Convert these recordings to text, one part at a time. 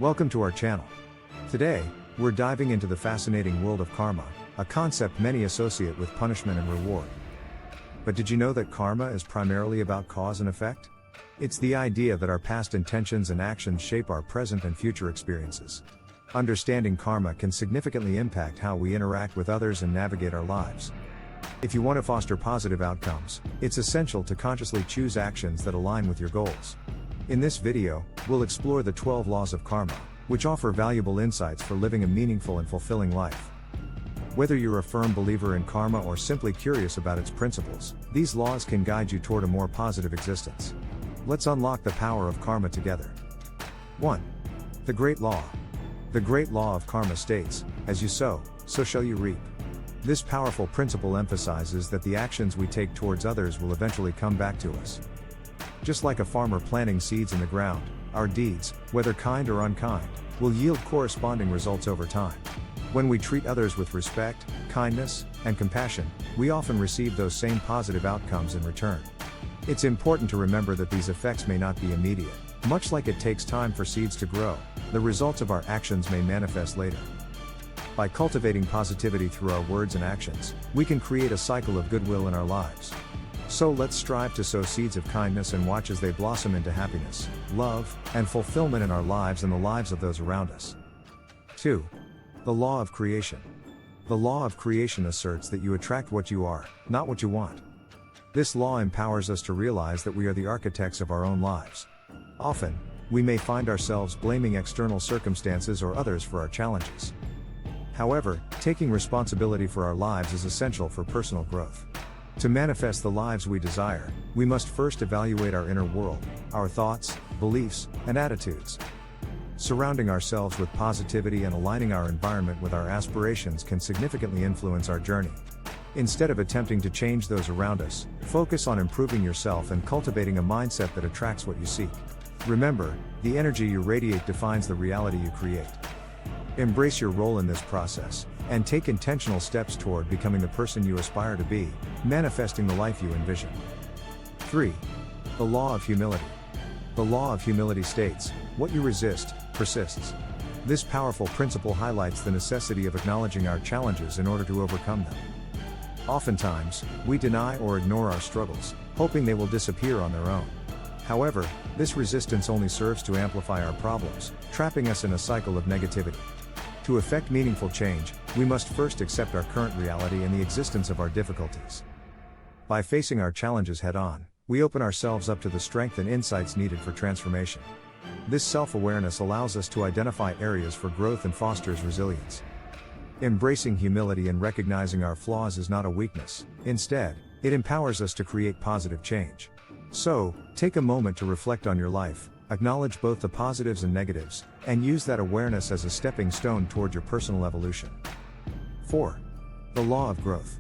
Welcome to our channel. Today, we're diving into the fascinating world of karma, a concept many associate with punishment and reward. But did you know that karma is primarily about cause and effect? It's the idea that our past intentions and actions shape our present and future experiences. Understanding karma can significantly impact how we interact with others and navigate our lives. If you want to foster positive outcomes, it's essential to consciously choose actions that align with your goals. In this video, we'll explore the 12 laws of karma, which offer valuable insights for living a meaningful and fulfilling life. Whether you're a firm believer in karma or simply curious about its principles, these laws can guide you toward a more positive existence. Let's unlock the power of karma together. 1. The Great Law. The Great Law of Karma states, "As you sow, so shall you reap." This powerful principle emphasizes that the actions we take towards others will eventually come back to us. Just like a farmer planting seeds in the ground, our deeds, whether kind or unkind, will yield corresponding results over time. When we treat others with respect, kindness, and compassion, we often receive those same positive outcomes in return. It's important to remember that these effects may not be immediate. Much like it takes time for seeds to grow, the results of our actions may manifest later. By cultivating positivity through our words and actions, we can create a cycle of goodwill in our lives. So let's strive to sow seeds of kindness and watch as they blossom into happiness, love, and fulfillment in our lives and the lives of those around us. 2. The Law of Creation. The law of creation asserts that you attract what you are, not what you want. This law empowers us to realize that we are the architects of our own lives. Often, we may find ourselves blaming external circumstances or others for our challenges. However, taking responsibility for our lives is essential for personal growth. To manifest the lives we desire, we must first evaluate our inner world, our thoughts, beliefs, and attitudes. Surrounding ourselves with positivity and aligning our environment with our aspirations can significantly influence our journey. Instead of attempting to change those around us, focus on improving yourself and cultivating a mindset that attracts what you seek. Remember, the energy you radiate defines the reality you create. Embrace your role in this process, and take intentional steps toward becoming the person you aspire to be, manifesting the life you envision. 3. The Law of Humility. The Law of Humility states, "What you resist, persists." This powerful principle highlights the necessity of acknowledging our challenges in order to overcome them. Oftentimes, we deny or ignore our struggles, hoping they will disappear on their own. However, this resistance only serves to amplify our problems, trapping us in a cycle of negativity. To effect meaningful change, we must first accept our current reality and the existence of our difficulties. By facing our challenges head-on, we open ourselves up to the strength and insights needed for transformation. This self-awareness allows us to identify areas for growth and fosters resilience. Embracing humility and recognizing our flaws is not a weakness. Instead, it empowers us to create positive change. So, take a moment to reflect on your life, acknowledge both the positives and negatives, and use that awareness as a stepping stone toward your personal evolution. 4. The Law of Growth.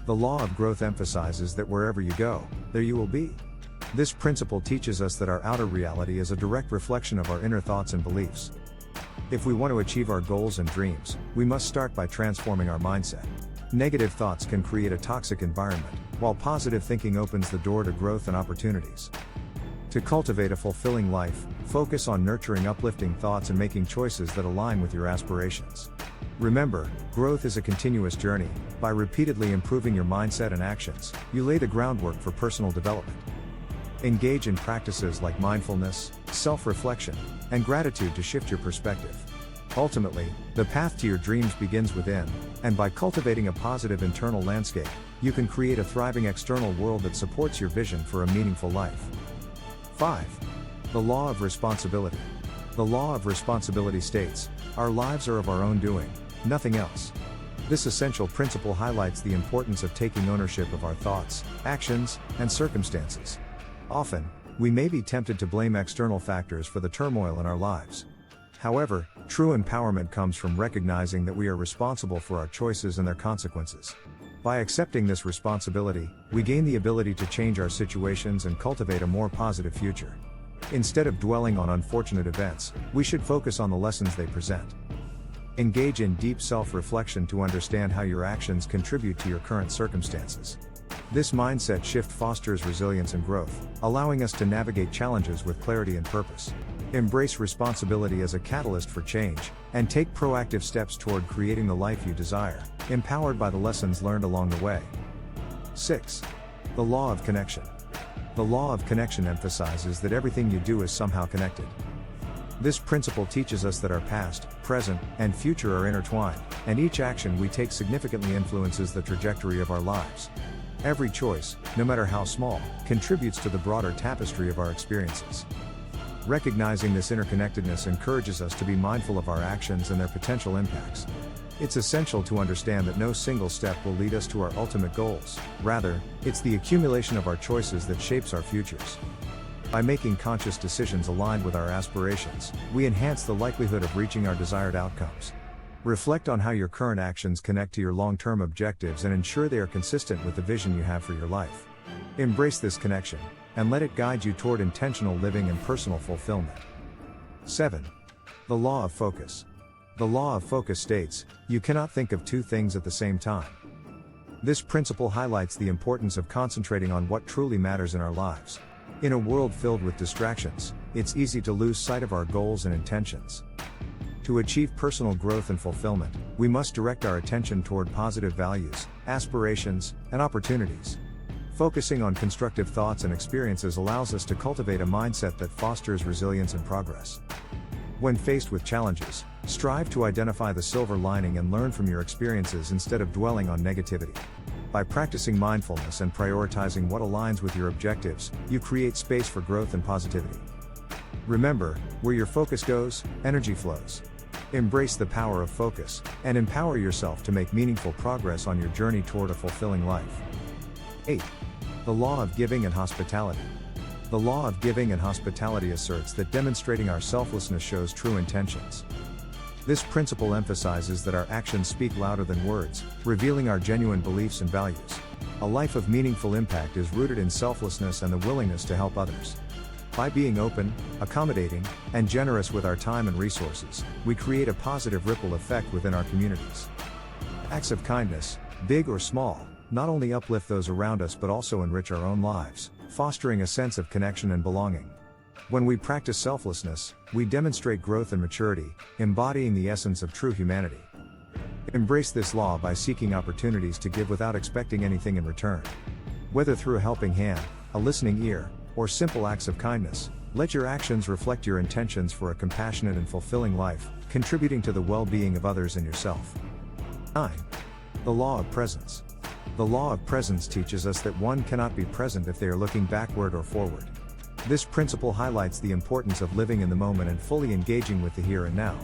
The law of growth emphasizes that wherever you go, there you will be. This principle teaches us that our outer reality is a direct reflection of our inner thoughts and beliefs. If we want to achieve our goals and dreams, we must start by transforming our mindset. Negative thoughts can create a toxic environment, while positive thinking opens the door to growth and opportunities. To cultivate a fulfilling life, focus on nurturing uplifting thoughts and making choices that align with your aspirations. Remember, growth is a continuous journey. By repeatedly improving your mindset and actions, you lay the groundwork for personal development. Engage in practices like mindfulness, self-reflection, and gratitude to shift your perspective. Ultimately, the path to your dreams begins within, and by cultivating a positive internal landscape, you can create a thriving external world that supports your vision for a meaningful life. 5. The Law of Responsibility. The Law of Responsibility states, "Our lives are of our own doing, nothing else." This essential principle highlights the importance of taking ownership of our thoughts, actions, and circumstances. Often, we may be tempted to blame external factors for the turmoil in our lives. However, true empowerment comes from recognizing that we are responsible for our choices and their consequences. By accepting this responsibility, we gain the ability to change our situations and cultivate a more positive future. Instead of dwelling on unfortunate events, we should focus on the lessons they present. Engage in deep self-reflection to understand how your actions contribute to your current circumstances. This mindset shift fosters resilience and growth, allowing us to navigate challenges with clarity and purpose. Embrace responsibility as a catalyst for change, and take proactive steps toward creating the life you desire, empowered by the lessons learned along the way. 6. The law of connection. The law of connection emphasizes that everything you do is somehow connected. This principle teaches us that our past, present, and future are intertwined, and each action we take significantly influences the trajectory of our lives. Every choice, no matter how small, contributes to the broader tapestry of our experiences. Recognizing this interconnectedness encourages us to be mindful of our actions and their potential impacts. It's essential to understand that no single step will lead us to our ultimate goals. Rather, it's the accumulation of our choices that shapes our futures. By making conscious decisions aligned with our aspirations, we enhance the likelihood of reaching our desired outcomes. Reflect on how your current actions connect to your long-term objectives and ensure they are consistent with the vision you have for your life. Embrace this connection, and let it guide you toward intentional living and personal fulfillment. 7. The law of focus. The law of focus states, you cannot think of two things at the same time. This principle highlights the importance of concentrating on what truly matters in our lives. In a world filled with distractions, it's easy to lose sight of our goals and intentions. To achieve personal growth and fulfillment, we must direct our attention toward positive values, aspirations, and opportunities. Focusing on constructive thoughts and experiences allows us to cultivate a mindset that fosters resilience and progress. When faced with challenges, strive to identify the silver lining and learn from your experiences instead of dwelling on negativity. By practicing mindfulness and prioritizing what aligns with your objectives, you create space for growth and positivity. Remember, where your focus goes, energy flows. Embrace the power of focus, and empower yourself to make meaningful progress on your journey toward a fulfilling life. 8. The law of giving and hospitality. The law of giving and hospitality asserts that demonstrating our selflessness shows true intentions. This principle emphasizes that our actions speak louder than words, revealing our genuine beliefs and values. A life of meaningful impact is rooted in selflessness and the willingness to help others. By being open, accommodating, and generous with our time and resources, we create a positive ripple effect within our communities. Acts of kindness, big or small, not only uplift those around us but also enrich our own lives, fostering a sense of connection and belonging. When we practice selflessness, we demonstrate growth and maturity, embodying the essence of true humanity. Embrace this law by seeking opportunities to give without expecting anything in return. Whether through a helping hand, a listening ear, or simple acts of kindness, let your actions reflect your intentions for a compassionate and fulfilling life, contributing to the well-being of others and yourself. 9. The law of presence. The law of presence teaches us that one cannot be present if they are looking backward or forward. This principle highlights the importance of living in the moment and fully engaging with the here and now.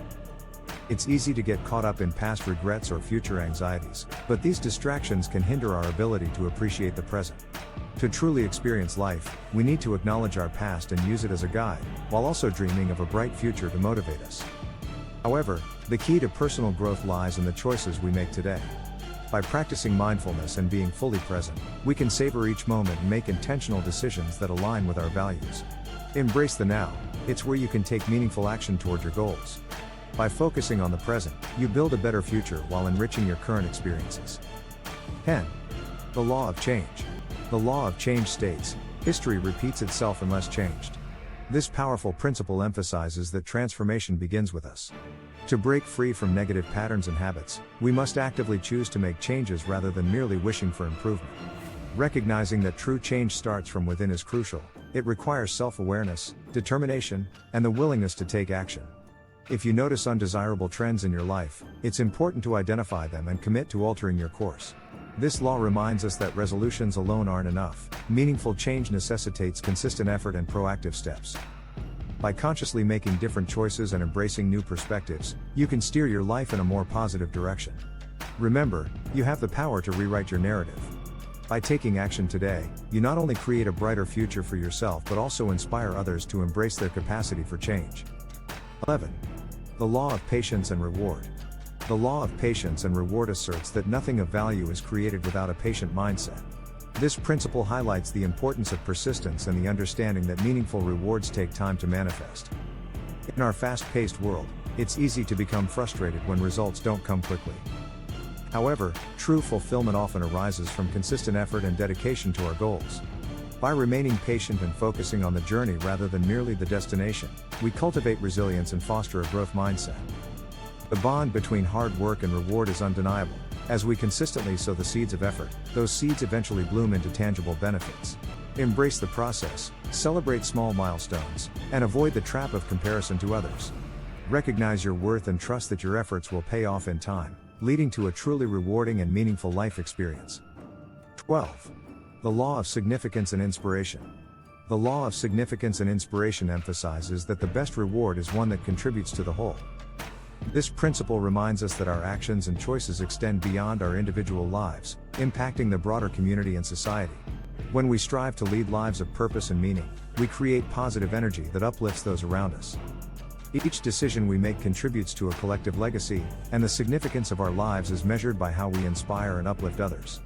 It's easy to get caught up in past regrets or future anxieties, but these distractions can hinder our ability to appreciate the present. To truly experience life, we need to acknowledge our past and use it as a guide, while also dreaming of a bright future to motivate us. However, the key to personal growth lies in the choices we make today. By practicing mindfulness and being fully present, we can savor each moment and make intentional decisions that align with our values. Embrace the now, it's where you can take meaningful action toward your goals. By focusing on the present, you build a better future while enriching your current experiences. 10. The law of change. The law of change states, history repeats itself unless changed. This powerful principle emphasizes that transformation begins with us. To break free from negative patterns and habits, we must actively choose to make changes rather than merely wishing for improvement. Recognizing that true change starts from within is crucial. It requires self-awareness, determination, and the willingness to take action. If you notice undesirable trends in your life, it's important to identify them and commit to altering your course. This law reminds us that resolutions alone aren't enough. Meaningful change necessitates consistent effort and proactive steps. By consciously making different choices and embracing new perspectives, you can steer your life in a more positive direction. Remember, you have the power to rewrite your narrative. By taking action today, you not only create a brighter future for yourself but also inspire others to embrace their capacity for change. 11. The law of patience and reward. The law of patience and reward asserts that nothing of value is created without a patient mindset. This principle highlights the importance of persistence and the understanding that meaningful rewards take time to manifest. In our fast-paced world, it's easy to become frustrated when results don't come quickly. However, true fulfillment often arises from consistent effort and dedication to our goals. By remaining patient and focusing on the journey rather than merely the destination, we cultivate resilience and foster a growth mindset. The bond between hard work and reward is undeniable. As we consistently sow the seeds of effort, those seeds eventually bloom into tangible benefits. Embrace the process, celebrate small milestones, and avoid the trap of comparison to others. Recognize your worth and trust that your efforts will pay off in time, leading to a truly rewarding and meaningful life experience. 12. The law of significance and inspiration. The law of significance and inspiration emphasizes that the best reward is one that contributes to the whole. This principle reminds us that our actions and choices extend beyond our individual lives, impacting the broader community and society. When we strive to lead lives of purpose and meaning, we create positive energy that uplifts those around us. Each decision we make contributes to a collective legacy, and the significance of our lives is measured by how we inspire and uplift others.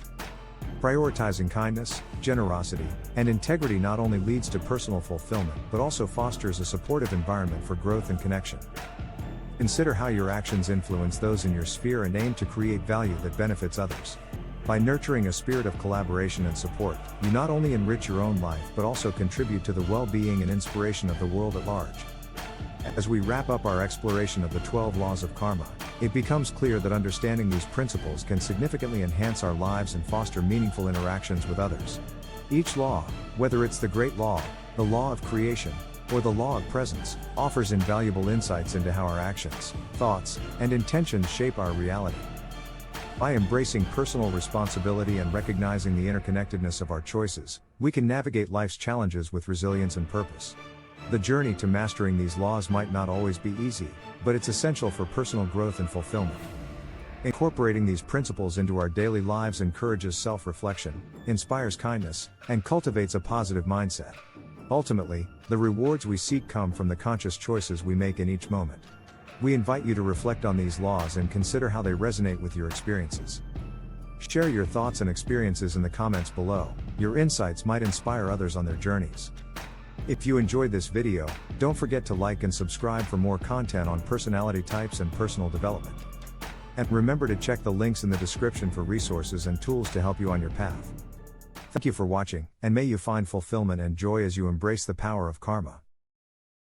Prioritizing kindness, generosity, and integrity not only leads to personal fulfillment but also fosters a supportive environment for growth and connection. Consider how your actions influence those in your sphere and aim to create value that benefits others. By nurturing a spirit of collaboration and support, you not only enrich your own life but also contribute to the well-being and inspiration of the world at large. As we wrap up our exploration of the 12 laws of karma, it becomes clear that understanding these principles can significantly enhance our lives and foster meaningful interactions with others. Each law, whether it's the Great Law, the Law of Creation, or the Law of Presence, offers invaluable insights into how our actions, thoughts, and intentions shape our reality. By embracing personal responsibility and recognizing the interconnectedness of our choices, we can navigate life's challenges with resilience and purpose. The journey to mastering these laws might not always be easy, but it's essential for personal growth and fulfillment. Incorporating these principles into our daily lives encourages self-reflection, inspires kindness, and cultivates a positive mindset. Ultimately, the rewards we seek come from the conscious choices we make in each moment. We invite you to reflect on these laws and consider how they resonate with your experiences. Share your thoughts and experiences in the comments below. Your insights might inspire others on their journeys. If you enjoyed this video, don't forget to like and subscribe for more content on personality types and personal development. And remember to check the links in the description for resources and tools to help you on your path. Thank you for watching, and may you find fulfillment and joy as you embrace the power of karma.